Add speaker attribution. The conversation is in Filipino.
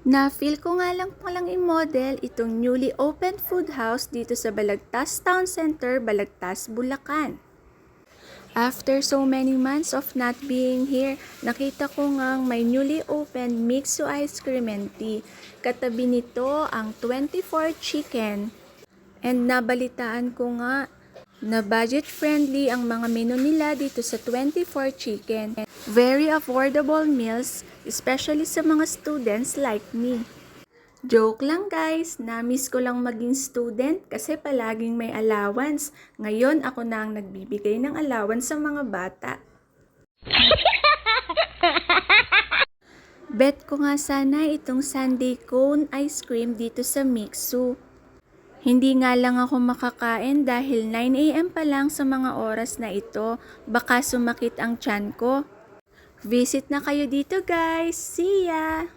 Speaker 1: Na-feel ko nga lang palang i-model itong newly opened food house dito sa Balagtas Town Center, Balagtas, Bulacan. After so many months of not being here, nakita ko ngang may newly opened Mixo Ice Cream and Tea. Katabi nito ang 24 Chicken. And nabalitaan ko nga na budget-friendly ang mga menu nila dito sa 24 Chicken. Very affordable meals, especially sa mga students like me. Joke lang guys, na-miss ko lang maging student kasi palaging may allowance. Ngayon ako na ang nagbibigay ng allowance sa mga bata. Bet ko nga sana itong Sundae Cone Ice Cream dito sa Mixo. Hindi nga lang ako makakain dahil 9 AM pa lang sa mga oras na ito. Baka sumakit ang tiyan ko. Visit na kayo dito guys. See ya!